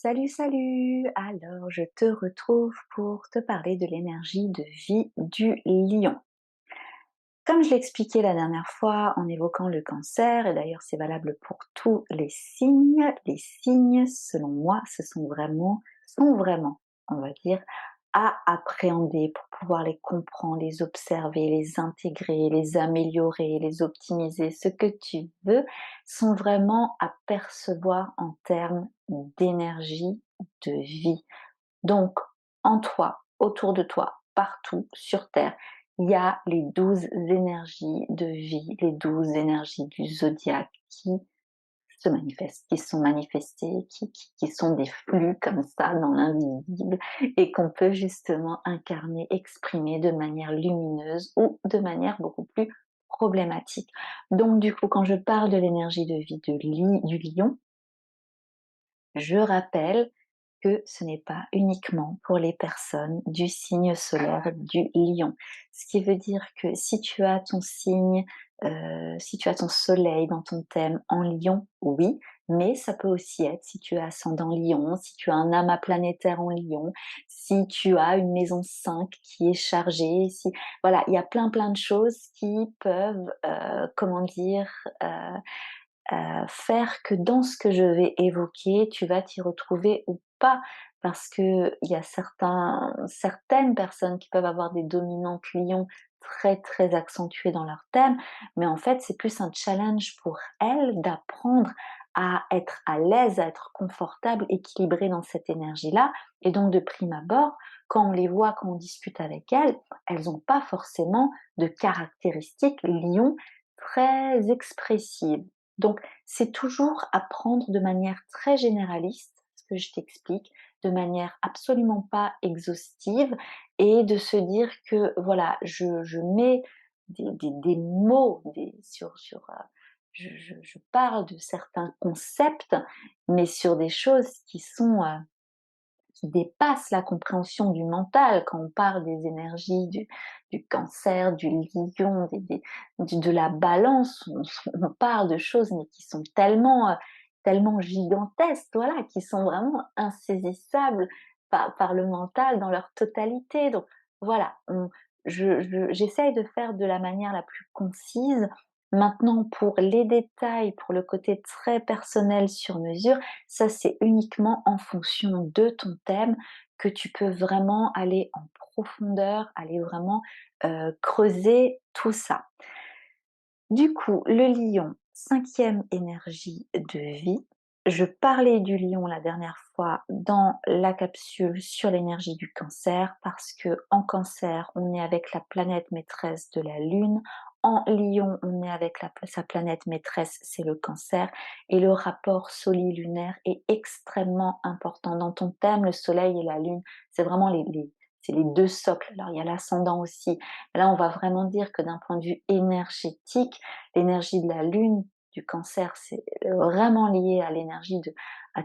Salut, salut! Alors, je te retrouve pour te parler de l'énergie de vie du lion. Comme je l'expliquais la dernière fois en évoquant le cancer, et d'ailleurs c'est valable pour tous les signes, selon moi, sont vraiment, on va dire, à appréhender pour pouvoir les comprendre, les observer, les intégrer, les améliorer, les optimiser, ce que tu veux, sont vraiment à percevoir en termes d'énergie de vie. Donc, en toi, autour de toi, partout sur Terre, il y a les 12 énergies de vie, les 12 énergies du zodiaque qui se manifestent, qui sont manifestées, qui sont des flux comme ça dans l'invisible et qu'on peut justement incarner, exprimer de manière lumineuse ou de manière beaucoup plus problématique. Donc du coup, quand je parle de l'énergie de vie du lion, je rappelle que ce n'est pas uniquement pour les personnes du signe solaire du lion. Ce qui veut dire que si tu as ton signe, si tu as ton soleil dans ton thème en lion, oui, mais ça peut aussi être si tu as ascendant lion, si tu as un amas planétaire en lion, si tu as une maison 5 qui est chargée, si voilà, il y a plein de choses qui peuvent, comment dire, faire que dans ce que je vais évoquer, tu vas t'y retrouver ou pas. Parce qu'il y a certaines personnes qui peuvent avoir des dominantes lions très accentuées dans leur thème, mais en fait c'est plus un challenge pour elles d'apprendre à être à l'aise, à être confortable, équilibrée dans cette énergie-là. Et donc de prime abord, quand on les voit, quand on discute avec elles, elles n'ont pas forcément de caractéristiques lions très expressives. Donc, c'est toujours à prendre de manière très généraliste, ce que je t'explique, de manière absolument pas exhaustive et de se dire que voilà, je mets des mots je parle de certains concepts, mais sur des choses qui dépassent la compréhension du mental. Quand on parle des énergies du cancer, du lion, de la balance, on parle de choses mais qui sont tellement gigantesques, voilà, qui sont vraiment insaisissables par le mental dans leur totalité. Donc voilà, j'essaye de faire de la manière la plus concise. Maintenant, pour les détails, pour le côté très personnel sur mesure, ça, c'est uniquement en fonction de ton thème que tu peux vraiment aller en profondeur, aller vraiment creuser tout ça. Du coup, le lion, cinquième énergie de vie. Je parlais du lion la dernière fois dans la capsule sur l'énergie du cancer parce que en cancer, on est avec la planète maîtresse de la lune. En lion, on est avec sa planète maîtresse, c'est le cancer. Et le rapport solilunaire est extrêmement important. Dans ton thème, le soleil et la lune, c'est vraiment c'est les deux socles. Alors, il y a l'ascendant aussi. Là, on va vraiment dire que d'un point de vue énergétique, l'énergie de la lune, du cancer, c'est vraiment lié à l'énergie à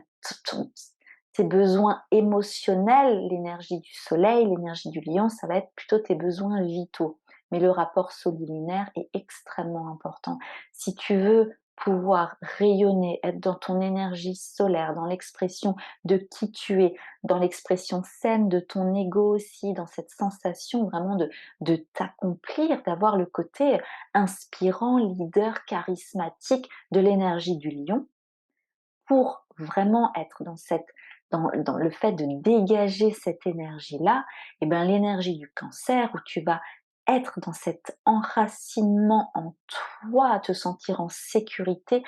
tes besoins émotionnels, l'énergie du soleil, l'énergie du lion, ça va être plutôt tes besoins vitaux. Mais le rapport solilunaire est extrêmement important. Si tu veux pouvoir rayonner, être dans ton énergie solaire, dans l'expression de qui tu es, dans l'expression saine de ton ego aussi, dans cette sensation vraiment de t'accomplir, d'avoir le côté inspirant, leader, charismatique de l'énergie du lion, pour vraiment être dans le fait de dégager cette énergie-là, et bien l'énergie du cancer où tu vas être dans cet enracinement en toi, te sentir en sécurité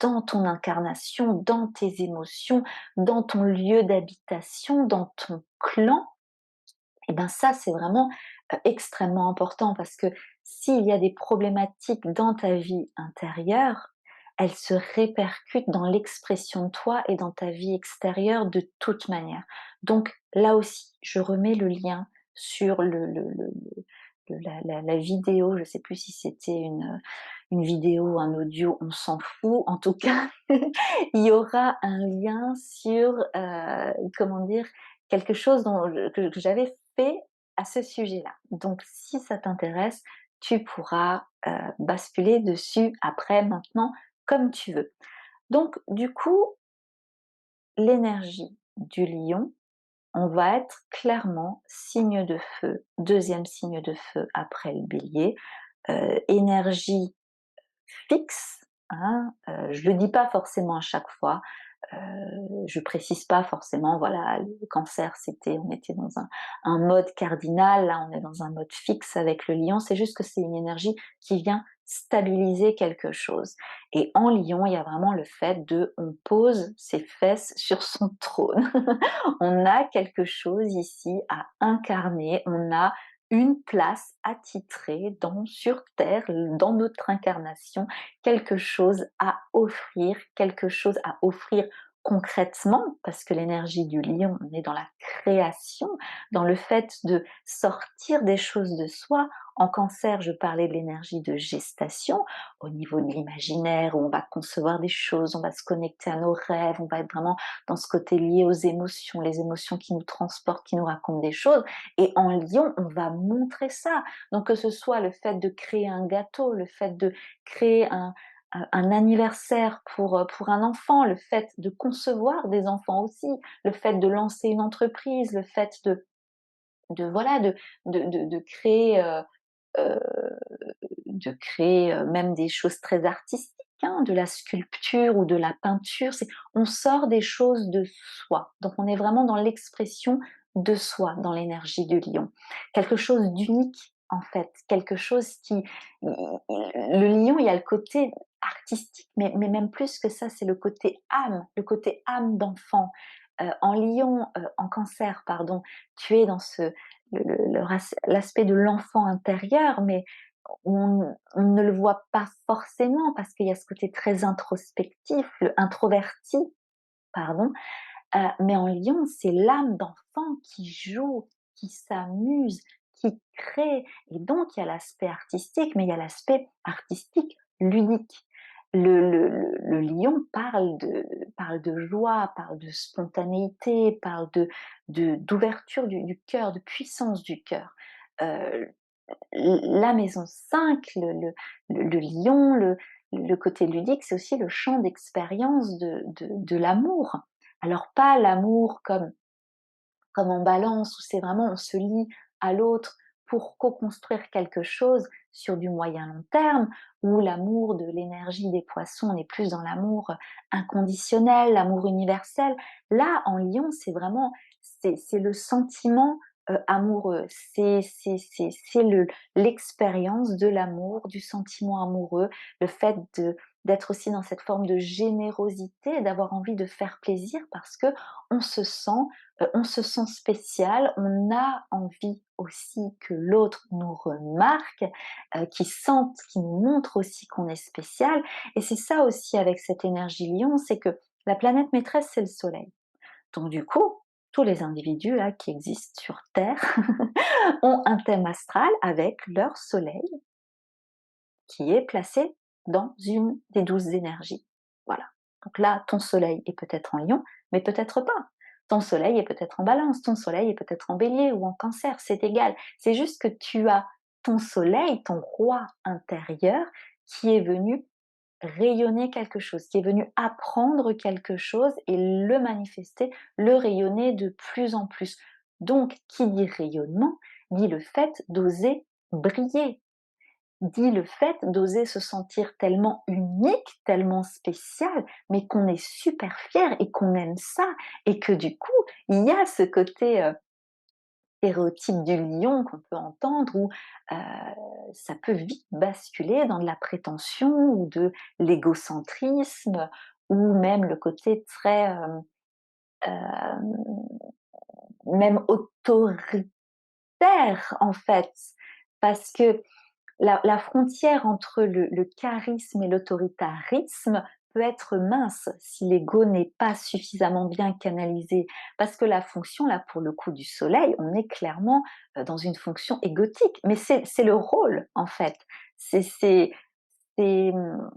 dans ton incarnation, dans tes émotions, dans ton lieu d'habitation, dans ton clan, et ben ça c'est vraiment extrêmement important parce que s'il y a des problématiques dans ta vie intérieure, elles se répercutent dans l'expression de toi et dans ta vie extérieure de toute manière. Donc là aussi, je remets le lien sur la vidéo, je ne sais plus si c'était une vidéo ou un audio, on s'en fout. En tout cas, il y aura un lien sur, comment dire, quelque chose que j'avais fait à ce sujet-là. Donc si ça t'intéresse, tu pourras basculer dessus après, maintenant, comme tu veux. Donc du coup, l'énergie du lion, on va être clairement signe de feu, deuxième signe de feu après le bélier, énergie fixe, hein, je le dis pas forcément à chaque fois, je précise pas forcément, voilà, le cancer, on était dans un mode cardinal, là on est dans un mode fixe avec le lion, c'est juste que c'est une énergie qui vient stabiliser quelque chose. Et en lion, il y a vraiment le fait de, on pose ses fesses sur son trône. On a quelque chose ici à incarner, on a une place attitrée sur Terre, dans notre incarnation, quelque chose à offrir concrètement, parce que l'énergie du lion, on est dans la création, dans le fait de sortir des choses de soi. En cancer, je parlais de l'énergie de gestation, au niveau de l'imaginaire, où on va concevoir des choses, on va se connecter à nos rêves, on va être vraiment dans ce côté lié aux émotions, les émotions qui nous transportent, qui nous racontent des choses. Et en lion, on va montrer ça. Donc que ce soit le fait de créer un gâteau, le fait de créer un anniversaire pour un enfant, le fait de concevoir des enfants aussi, le fait de lancer une entreprise, le fait voilà, de créer, heu, même des choses très artistiques, hein, de la sculpture ou de la peinture. On sort des choses de soi. Donc on est vraiment dans l'expression de soi, dans l'énergie du lion. Quelque chose d'unique, en fait, quelque chose qui... Le lion, il y a le côté artistique, mais même plus que ça, c'est le côté âme d'enfant. En lion, en cancer, pardon, tu es dans l'aspect de l'enfant intérieur, mais on ne le voit pas forcément parce qu'il y a ce côté très introspectif, introverti, pardon. Mais en lion, c'est l'âme d'enfant qui joue, qui s'amuse, qui crée. Et donc, il y a l'aspect artistique, mais il y a l'aspect artistique ludique. Le lion parle de joie, parle de spontanéité, parle d'ouverture du cœur, de puissance du cœur. Euh, la maison 5, le lion, le côté ludique, c'est aussi le champ d'expérience de l'amour. Alors pas l'amour comme en balance, où c'est vraiment on se lie à l'autre pour co-construire quelque chose sur du moyen long terme, où l'amour de l'énergie des poissons, on est plus dans l'amour inconditionnel, l'amour universel. Là, en lion, c'est vraiment, c'est le sentiment amoureux, c'est l'expérience de l'amour, du sentiment amoureux, le fait d'être aussi dans cette forme de générosité, d'avoir envie de faire plaisir parce que on se sent spécial, on a envie aussi que l'autre nous remarque, qu'il sente, qu'il nous montre aussi qu'on est spécial. Et c'est ça aussi avec cette énergie lion, c'est que la planète maîtresse, c'est le soleil. Donc du coup, tous les individus là qui existent sur Terre ont un thème astral avec leur soleil qui est placé dans une des 12 énergies. Voilà. Donc là, ton soleil est peut-être en lion, mais peut-être pas. Ton soleil est peut-être en balance, ton soleil est peut-être en bélier ou en cancer, c'est égal. C'est juste que tu as ton soleil, ton roi intérieur, qui est venu rayonner quelque chose, qui est venu apprendre quelque chose et le manifester, le rayonner de plus en plus. Donc, qui dit rayonnement, dit le fait d'oser briller, dit le fait d'oser se sentir tellement unique, tellement spécial, mais qu'on est super fier et qu'on aime ça, et que du coup, il y a ce côté stéréotype du lion qu'on peut entendre où ça peut vite basculer dans de la prétention ou de l'égocentrisme ou même le côté très même autoritaire en fait, parce que la frontière entre le charisme et l'autoritarisme peut être mince si l'ego n'est pas suffisamment bien canalisé. Parce que la fonction, là, pour le coup, du soleil, on est clairement dans une fonction égotique. Mais c'est le rôle, en fait. C'est, hum,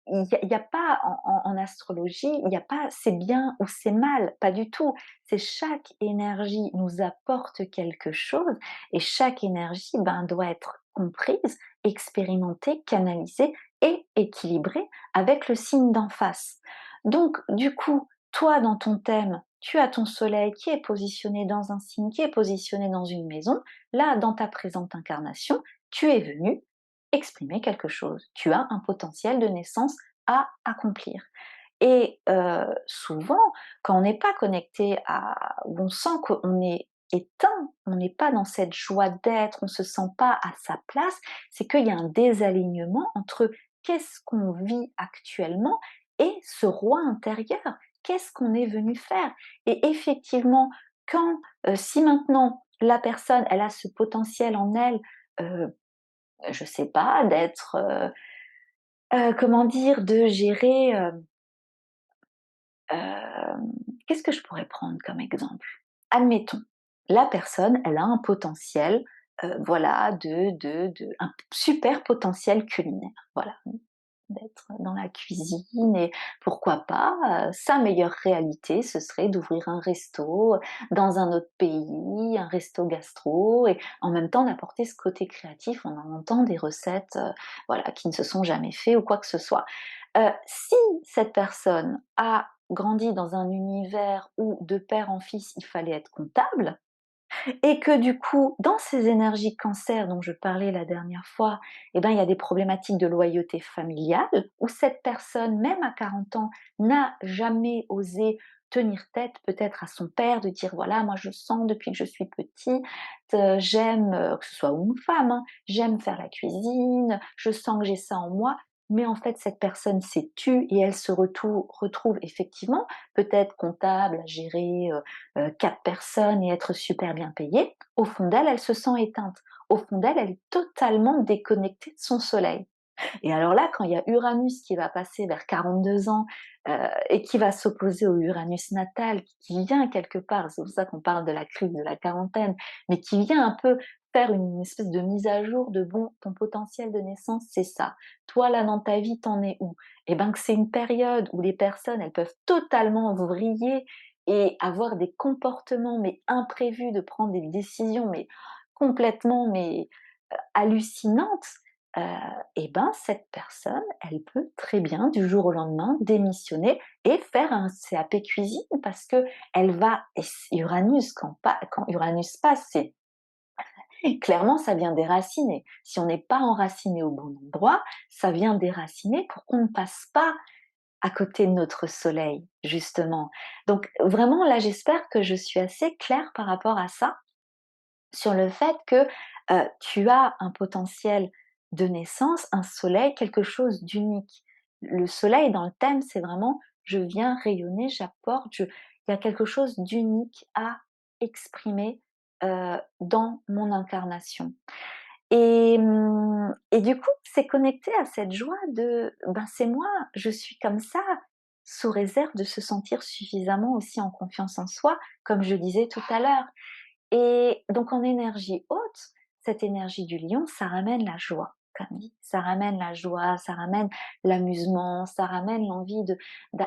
il y a pas en astrologie, il n'y a pas c'est bien ou c'est mal, pas du tout. C'est chaque énergie nous apporte quelque chose et chaque énergie, ben, doit être comprise, expérimentée, canalisée et équilibrée avec le signe d'en face. Donc du coup, toi dans ton thème, tu as ton soleil qui est positionné dans un signe, qui est positionné dans une maison. Là, dans ta présente incarnation, tu es venu exprimer quelque chose. Tu as un potentiel de naissance à accomplir. Et souvent, quand on n'est pas connecté à où on sent qu'on est éteint, on n'est pas dans cette joie d'être, on se sent pas à sa place, c'est qu'il y a un désalignement entre qu'est-ce qu'on vit actuellement et ce roi intérieur. Qu'est-ce qu'on est venu faire? Et effectivement, quand, si maintenant la personne, elle a ce potentiel en elle, je sais pas, d'être, comment dire? De gérer, qu'est-ce que je pourrais prendre comme exemple? Admettons, la personne, elle a un potentiel, voilà, de un super potentiel culinaire, voilà, d'être dans la cuisine et pourquoi pas, sa meilleure réalité, ce serait d'ouvrir un resto, dans un autre pays, un resto gastro et en même temps d'apporter ce côté créatif en inventant des recettes, voilà, qui ne se sont jamais fait ou quoi que ce soit. Si cette personne a grandi dans un univers où de père en fils, il fallait être comptable et que du coup, dans ces énergies cancer dont je parlais la dernière fois, eh ben, il y a des problématiques de loyauté familiale où cette personne, même à 40 ans, n'a jamais osé tenir tête peut-être à son père, de dire voilà, moi je sens depuis que je suis petite, j'aime, que ce soit homme ou femme, hein, j'aime faire la cuisine, je sens que j'ai ça en moi, mais en fait cette personne s'est tue et elle se retrouve effectivement peut-être comptable à gérer 4 personnes et être super bien payée, au fond d'elle, elle se sent éteinte. Au fond d'elle, elle est totalement déconnectée de son soleil. Et alors là, quand il y a Uranus qui va passer vers 42 ans et qui va s'opposer au Uranus natal, qui vient quelque part, c'est pour ça qu'on parle de la crise de la quarantaine, mais qui vient un peu faire une espèce de mise à jour de bon, ton potentiel de naissance, c'est ça. Toi, là, dans ta vie, t'en es où? Et ben que c'est une période où les personnes, elles peuvent totalement vriller et avoir des comportements, mais imprévus, de prendre des décisions, mais complètement, mais hallucinantes, heu et ben, cette personne, elle peut très bien, du jour au lendemain, démissionner et faire un CAP cuisine parce qu'elle va et Uranus quand Uranus passe, c'est clairement, ça vient déraciner. Si on n'est pas enraciné au bon endroit, ça vient déraciner pour qu'on ne passe pas à côté de notre soleil, justement. Donc vraiment, là, j'espère que je suis assez claire par rapport à ça, sur le fait que, tu as un potentiel de naissance, un soleil, quelque chose d'unique. Le soleil dans le thème, c'est vraiment: «Je viens rayonner, j'apporte, je» il y a quelque chose d'unique à exprimer, dans mon incarnation et du coup, c'est connecté à cette joie de: «Ben, c'est moi, je suis comme ça», sous réserve de se sentir suffisamment aussi en confiance en soi, comme je disais tout à l'heure. Et donc en énergie haute, cette énergie du lion, ça ramène la joie, comme dit. Ça ramène la joie, ça ramène l'amusement, ça ramène l'envie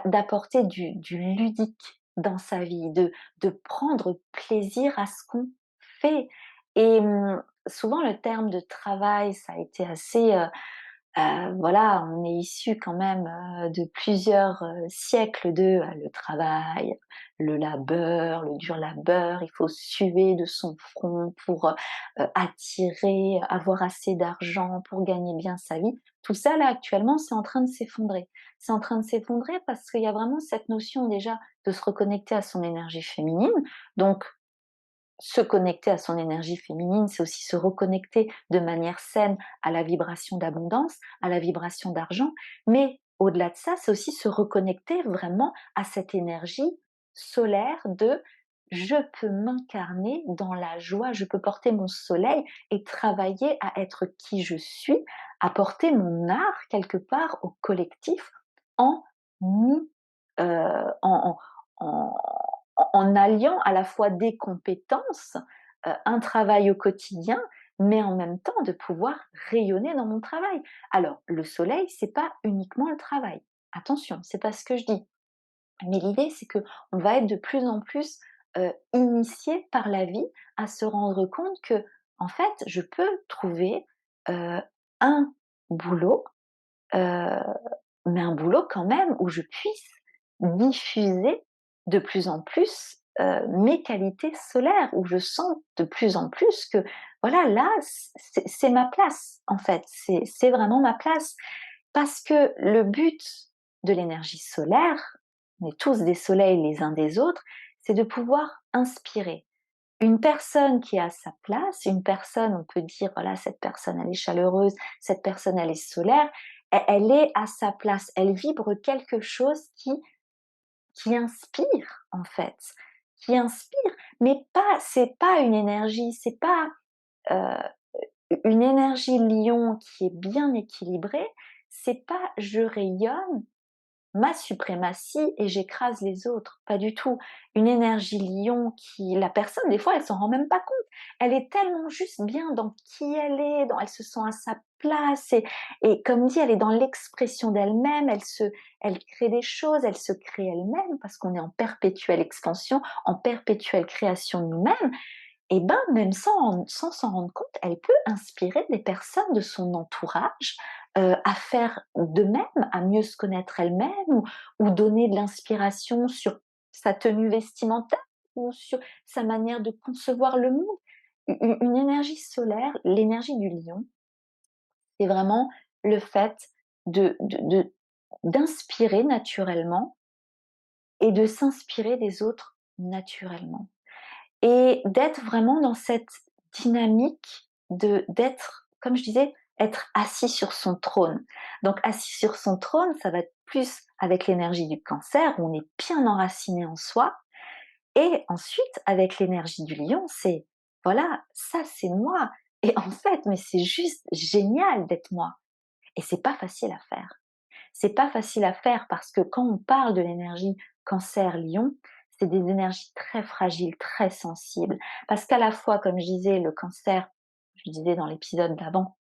d'apporter du ludique dans sa vie, de prendre plaisir à ce qu'on fait. Et souvent le terme de travail, ça a été assez, voilà, on est issu quand même, de plusieurs, siècles de, le travail, le labeur, le dur labeur, il faut suer de son front pour, attirer, avoir assez d'argent pour gagner bien sa vie. Tout ça là, actuellement, c'est en train de s'effondrer. C'est en train de s'effondrer parce qu'il y a vraiment cette notion déjà de se reconnecter à son énergie féminine, donc se connecter à son énergie féminine, c'est aussi se reconnecter de manière saine à la vibration d'abondance, à la vibration d'argent, mais au-delà de ça, c'est aussi se reconnecter vraiment à cette énergie solaire de je peux m'incarner dans la joie, je peux porter mon soleil et travailler à être qui je suis, apporter mon art quelque part au collectif en mi- en, en, en alliant à la fois des compétences, un travail au quotidien, mais en même temps de pouvoir rayonner dans mon travail. Alors, le soleil, c'est pas uniquement le travail. Attention, c'est pas ce que je dis. Mais l'idée, c'est que on va être de plus en plus initié par la vie à se rendre compte que, en fait, je peux trouver un boulot, euh, mais un boulot quand même où je puisse diffuser de plus en plus mes qualités solaires, où je sens de plus en plus que voilà, là, c'est ma place en fait, c'est vraiment ma place. Parce que le but de l'énergie solaire, on est tous des soleils les uns des autres, c'est de pouvoir inspirer. Une personne qui est à sa place, une personne, on peut dire, voilà, cette personne, elle est chaleureuse, cette personne, elle est solaire, elle est à sa place, elle vibre quelque chose qui inspire, en fait, qui inspire, mais pas, c'est pas une énergie, c'est pas une énergie lion qui est bien équilibrée, c'est pas je rayonne ma suprématie et j'écrase les autres. Pas du tout. Une énergie lion qui, la personne, des fois, elle s'en rend même pas compte. Elle est tellement juste bien dans qui elle est, elle se sent à sa place et comme dit, elle est dans l'expression d'elle-même, elle crée des choses, elle se crée elle-même parce qu'on est en perpétuelle expansion, en perpétuelle création de nous-mêmes. Et ben, même sans s'en rendre compte, elle peut inspirer des personnes de son entourage à faire de même, à mieux se connaître elle-même ou donner de l'inspiration sur sa tenue vestimentaire ou sur sa manière de concevoir le monde. Une énergie solaire, l'énergie du lion, c'est vraiment le fait d'inspirer naturellement et de s'inspirer des autres naturellement. Et d'être vraiment dans cette dynamique d'être, comme je disais, être assis sur son trône. Donc assis sur son trône, ça va être plus avec l'énergie du cancer, où on est bien enraciné en soi. Et ensuite, avec l'énergie du lion, c'est, voilà, ça c'est moi. Et en fait, mais c'est juste génial d'être moi. Et c'est pas facile à faire. C'est pas facile à faire parce que quand on parle de l'énergie cancer-lion, c'est des énergies très fragiles, très sensibles. Parce qu'à la fois, comme je disais, le cancer, je disais dans l'épisode d'avant,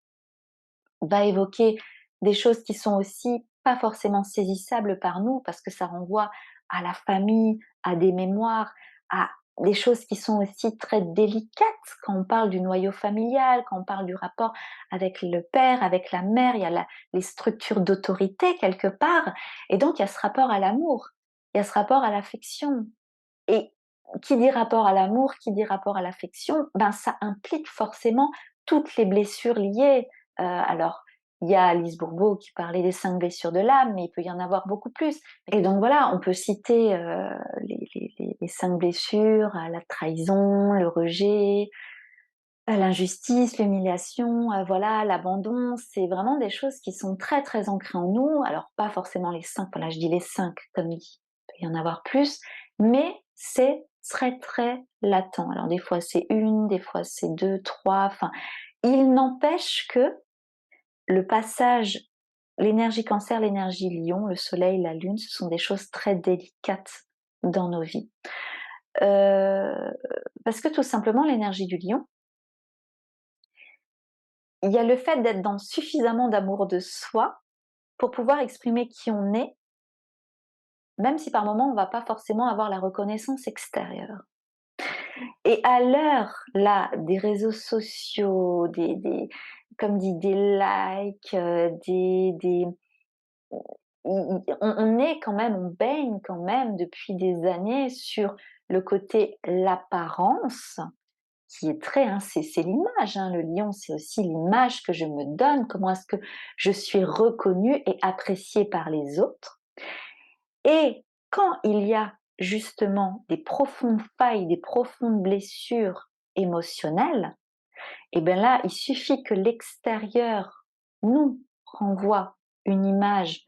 va évoquer des choses qui sont aussi pas forcément saisissables par nous parce que ça renvoie à la famille, à des mémoires, à des choses qui sont aussi très délicates quand on parle du noyau familial, quand on parle du rapport avec le père, avec la mère, il y a les structures d'autorité quelque part, et donc il y a ce rapport à l'amour, il y a ce rapport à l'affection. Et qui dit rapport à l'amour, qui dit rapport à l'affection, ben ça implique forcément toutes les blessures liées. Alors, il y a Alice Bourbeau qui parlait des 5 blessures de l'âme, mais il peut y en avoir beaucoup plus. Et donc voilà, on peut citer les 5 blessures, la trahison, le rejet, l'injustice, l'humiliation, voilà, l'abandon. C'est vraiment des choses qui sont très très ancrées en nous. Alors pas forcément les 5, voilà, je dis les 5 comme il peut y en avoir plus, mais c'est très très latent. Alors des fois c'est une, des fois c'est deux, trois, enfin, il n'empêche que le passage, l'énergie cancer, l'énergie lion, le soleil, la lune, ce sont des choses très délicates dans nos vies. Parce que tout simplement l'énergie du lion, il y a le fait d'être dans suffisamment d'amour de soi pour pouvoir exprimer qui on est, même si par moments on va pas forcément avoir la reconnaissance extérieure. Et à l'heure là des réseaux sociaux, comme dit des likes, on est quand même, on baigne quand même depuis des années sur le côté l'apparence, qui est très, hein, c'est l'image, hein, le lion, c'est aussi l'image que je me donne, comment est-ce que je suis reconnue et appréciée par les autres. Et quand il y a justement des profondes failles, des profondes blessures émotionnelles, et bien là, il suffit que l'extérieur nous renvoie une image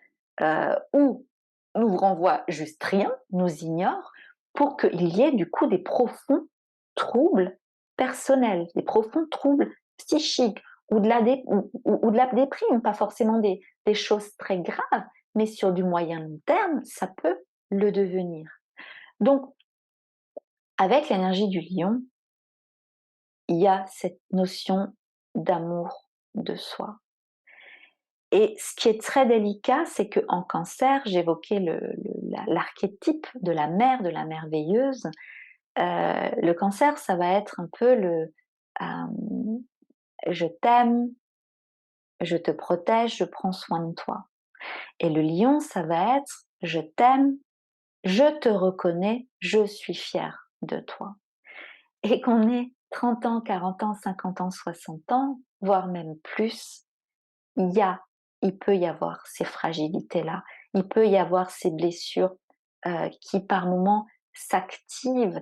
ou nous renvoie juste rien, nous ignore, pour qu'il y ait du coup des profonds troubles personnels, des profonds troubles psychiques ou ou de la déprime, pas forcément des choses très graves, mais sur du moyen long terme, ça peut le devenir. Donc, avec l'énergie du lion, il y a cette notion d'amour de soi. Et ce qui est très délicat, c'est qu'en cancer, j'évoquais l'archétype de la mère, de la merveilleuse. Le cancer, ça va être un peu je t'aime, je te protège, je prends soin de toi. Et le lion, ça va être je t'aime, je te reconnais, je suis fière de toi. Et qu'on ait 30 ans, 40 ans, 50 ans, 60 ans, voire même plus, il y a il peut y avoir ces fragilités-là. Il peut y avoir ces blessures, qui par moments s'activent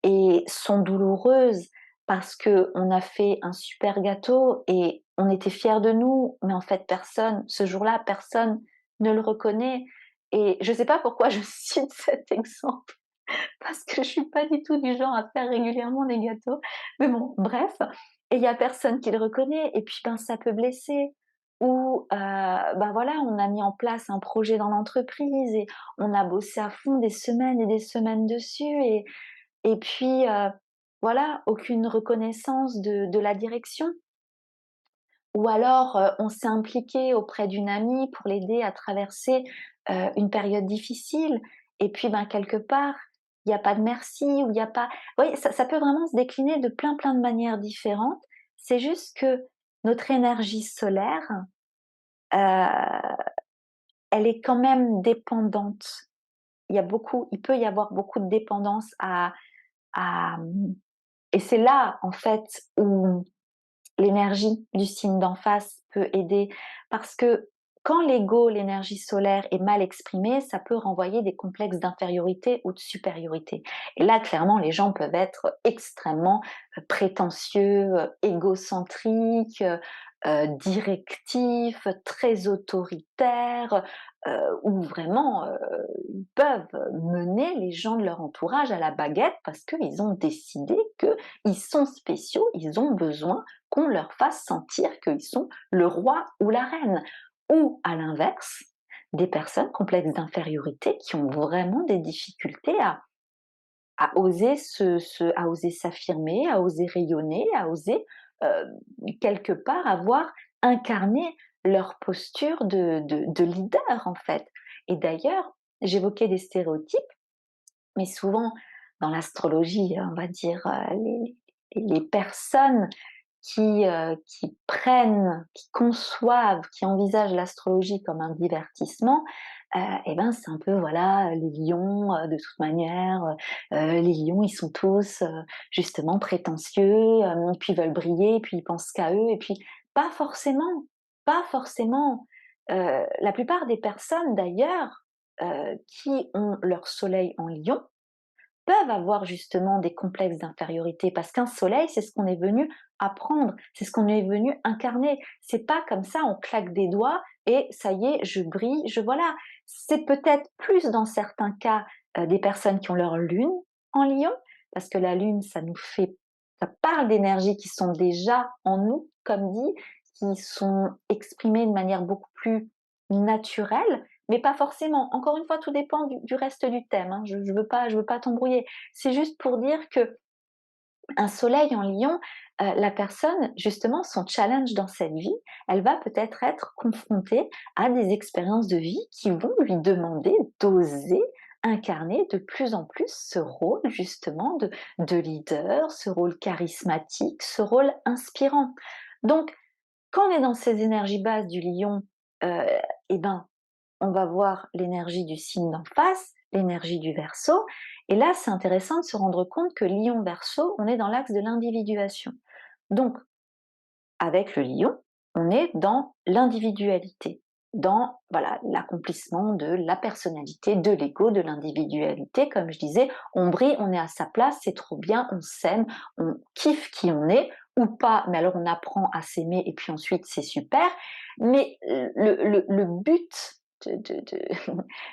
et sont douloureuses parce qu'on a fait un super gâteau et on était fiers de nous, mais en fait personne ce jour-là, personne ne le reconnaît et je ne sais pas pourquoi je cite cet exemple parce que je suis pas du tout du genre à faire régulièrement des gâteaux. Mais bon, bref, et il y a personne qui le reconnaît et puis, ben, ça peut blesser. Ou, ben, voilà, on a mis en place un projet dans l'entreprise et on a bossé à fond des semaines et des semaines dessus et puis, voilà, aucune reconnaissance de la direction. Ou alors, on s'est impliqué auprès d'une amie pour l'aider à traverser, une période difficile et puis, ben, quelque part, il y a pas de merci ou il y a pas oui, ça peut vraiment se décliner de plein de manières différentes. C'est juste que notre énergie solaire, heu, elle est quand même dépendante. Il peut y avoir beaucoup de dépendance et c'est là, en fait, où l'énergie du signe d'en face peut aider parce que quand l'ego, l'énergie solaire est mal exprimée, ça peut renvoyer des complexes d'infériorité ou de supériorité. Et là, clairement, les gens peuvent être extrêmement prétentieux, égocentriques, directifs, très autoritaires, ou vraiment ils peuvent mener les gens de leur entourage à la baguette parce qu'ils ont décidé qu'ils sont spéciaux, ils ont besoin qu'on leur fasse sentir qu'ils sont le roi ou la reine. Ou à l'inverse, des personnes complexes d'infériorité qui ont vraiment des difficultés à oser à oser s'affirmer, à oser rayonner, à oser euh, quelque part avoir incarné leur posture de leader en fait. Et d'ailleurs, j'évoquais des stéréotypes, mais souvent dans l'astrologie, on va dire, les personnes qui prennent, qui conçoivent, qui envisagent l'astrologie comme un divertissement, et ben, c'est un peu voilà, les lions, de toute manière, les lions, ils sont tous, justement prétentieux, puis ils veulent briller, puis ils pensent qu'à eux et puis pas forcément, pas forcément. La plupart des personnes d'ailleurs, qui ont leur soleil en lion, peuvent avoir justement des complexes d'infériorité parce qu'un soleil, c'est ce qu'on est venu apprendre, c'est ce qu'on est venu incarner. C'est pas comme ça, on claque des doigts et ça y est, je brille, je voilà. C'est peut-être plus dans certains cas des personnes qui ont leur lune en lion, parce que la lune, ça parle d'énergies qui sont déjà en nous, comme dit, qui sont exprimées de manière beaucoup plus naturelle mais pas forcément. Encore une fois, tout dépend du reste du thème, hein. Je veux pas t'embrouiller. C'est juste pour dire que un soleil en lion, la personne, justement, son challenge dans cette vie, elle va peut-être être confrontée à des expériences de vie qui vont lui demander d'oser incarner de plus en plus ce rôle, justement, de leader, ce rôle charismatique, ce rôle inspirant. Donc, quand on est dans ces énergies basses du lion, heu, et ben, on va voir l'énergie du signe d'en face, l'énergie du Verseau. Et là, c'est intéressant de se rendre compte que Lion Verseau, on est dans l'axe de l'individuation. Donc, avec le Lion, on est dans l'individualité, dans voilà l'accomplissement de la personnalité, de l'ego, de l'individualité. Comme je disais, on brille, on est à sa place, c'est trop bien, on s'aime, on kiffe qui on est ou pas, mais alors on apprend à s'aimer et puis ensuite c'est super. Mais le but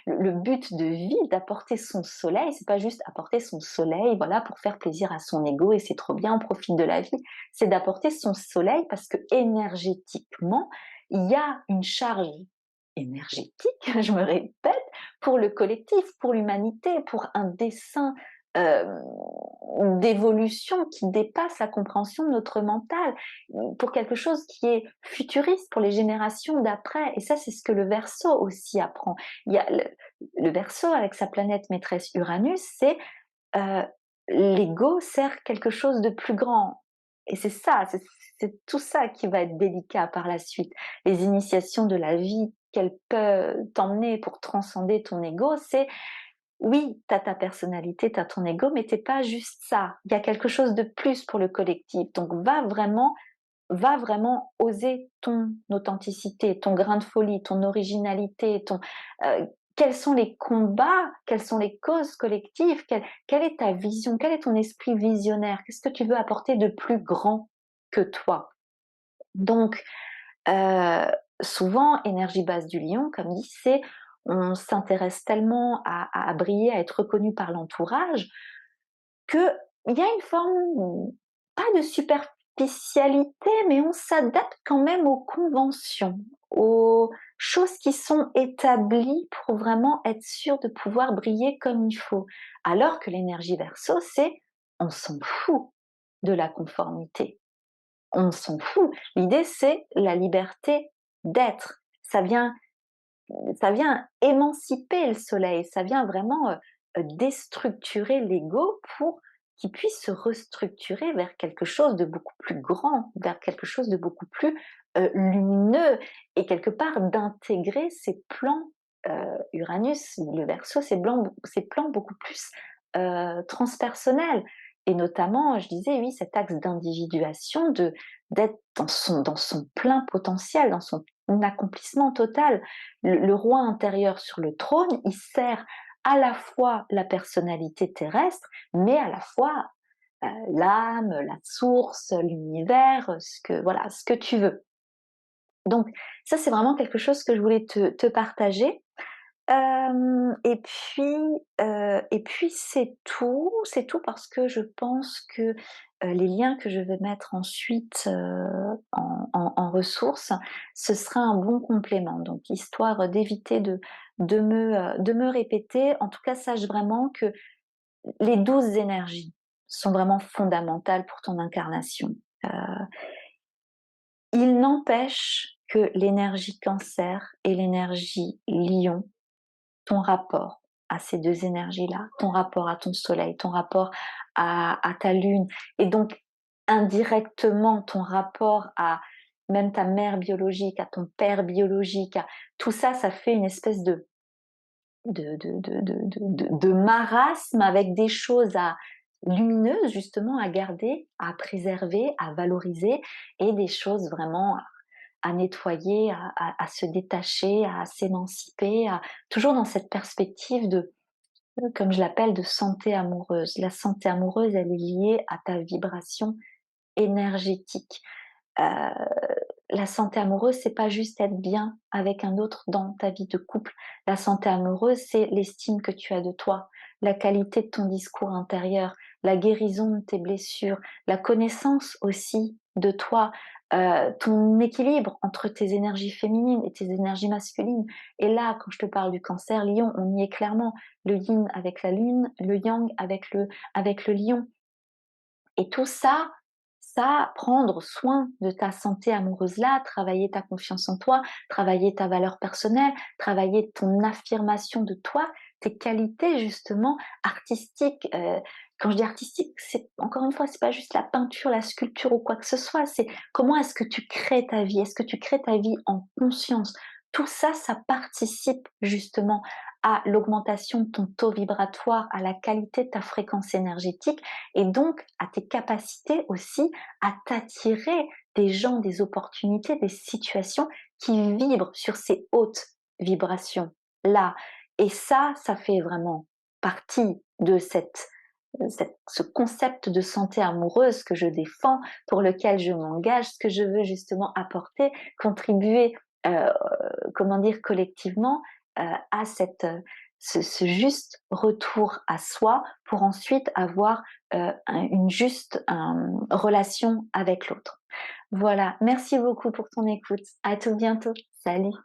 le but de vie d'apporter son soleil, c'est pas juste apporter son soleil, voilà, pour faire plaisir à son ego et c'est trop bien, on profite de la vie. C'est d'apporter son soleil parce que énergétiquement, il y a une charge énergétique, je me répète, pour le collectif, pour l'humanité, pour un dessein euh, d'évolution qui dépasse la compréhension de notre mental, pour quelque chose qui est futuriste pour les générations d'après. Et ça, c'est ce que le Verseau aussi apprend. Il y a le Verseau avec sa planète maîtresse Uranus, c'est euh, l'ego sert quelque chose de plus grand. Et c'est ça, c'est tout ça qui va être délicat par la suite. Les initiations de la vie qu'elle peut t'emmener pour transcender ton ego, c'est oui, tu as ta personnalité, tu as ton ego, mais tu pas juste ça. Il y a quelque chose de plus pour le collectif. Donc va vraiment oser ton authenticité, ton grain de folie, ton originalité, quels sont les combats, quelles sont les causes collectives, quelle est ta vision, quel est ton esprit visionnaire, qu'est-ce que tu veux apporter de plus grand que toi? Donc, heu, souvent, énergie base du lion, comme dit, c'est on s'intéresse tellement à briller, à être reconnu par l'entourage, qu'il y a une forme, pas de superficialité, mais on s'adapte quand même aux conventions, aux choses qui sont établies pour vraiment être sûr de pouvoir briller comme il faut. Alors que l'énergie Verseau, c'est on s'en fout de la conformité. On s'en fout. L'idée, c'est la liberté d'être. Ça vient ça vient émanciper le soleil, ça vient vraiment, déstructurer l'ego pour qu'il puisse se restructurer vers quelque chose de beaucoup plus grand, vers quelque chose de beaucoup plus, lumineux et quelque part d'intégrer ces plans, Uranus, le Verseau, ces plans beaucoup plus, transpersonnels et notamment, je disais, oui, cet axe d'individuation, d'être dans son plein potentiel, dans son accomplissement total. Le roi intérieur sur le trône, il sert à la fois la personnalité terrestre, mais à la fois l'âme, la source, l'univers, ce que tu veux. Donc ça, c'est vraiment quelque chose que je voulais te partager. Et puis c'est tout parce que je pense que, les liens que je vais mettre ensuite, en ressources, ce sera un bon complément. Donc histoire d'éviter de me répéter, en tout cas sache vraiment que les 12 énergies sont vraiment fondamentales pour ton incarnation. Heu, il n'empêche que l'énergie Cancer et l'énergie Lion, ton rapport à ces 2 énergies-là, ton rapport à ton soleil, ton rapport à ta lune et donc indirectement ton rapport à même ta mère biologique, à ton père biologique, à tout ça, ça fait une espèce de marasme avec des choses à lumineuses justement à garder, à préserver, à valoriser et des choses vraiment à nettoyer, à se détacher, à s'émanciper, toujours dans cette perspective comme je l'appelle, de santé amoureuse. La santé amoureuse, elle est liée à ta vibration énergétique. Euh, la santé amoureuse, c'est pas juste être bien avec un autre dans ta vie de couple. La santé amoureuse, c'est l'estime que tu as de toi, la qualité de ton discours intérieur, la guérison de tes blessures, la connaissance aussi de toi, ton équilibre entre tes énergies féminines et tes énergies masculines. Et là, quand je te parle du cancer, lion, on y est clairement. Le yin avec la lune, le yang avec le lion. Et tout ça, prendre soin de ta santé amoureuse-là, travailler ta confiance en toi, travailler ta valeur personnelle, travailler ton affirmation de toi, tes qualités justement artistiques. Quand je dis artistique, c'est encore une fois, c'est pas juste la peinture, la sculpture ou quoi que ce soit, c'est comment est-ce que tu crées ta vie? Est-ce que tu crées ta vie en conscience? Tout ça, ça participe justement à l'augmentation de ton taux vibratoire, à la qualité de ta fréquence énergétique et donc à tes capacités aussi à t'attirer des gens, des opportunités, des situations qui vibrent sur ces hautes vibrations-là. Et ça fait vraiment partie de ce concept de santé amoureuse que je défends, pour lequel je m'engage, ce que je veux justement apporter, contribuer, euh, comment dire, collectivement à ce juste retour à soi pour ensuite avoir une juste relation avec l'autre. Voilà, merci beaucoup pour ton écoute. À tout bientôt. Salut.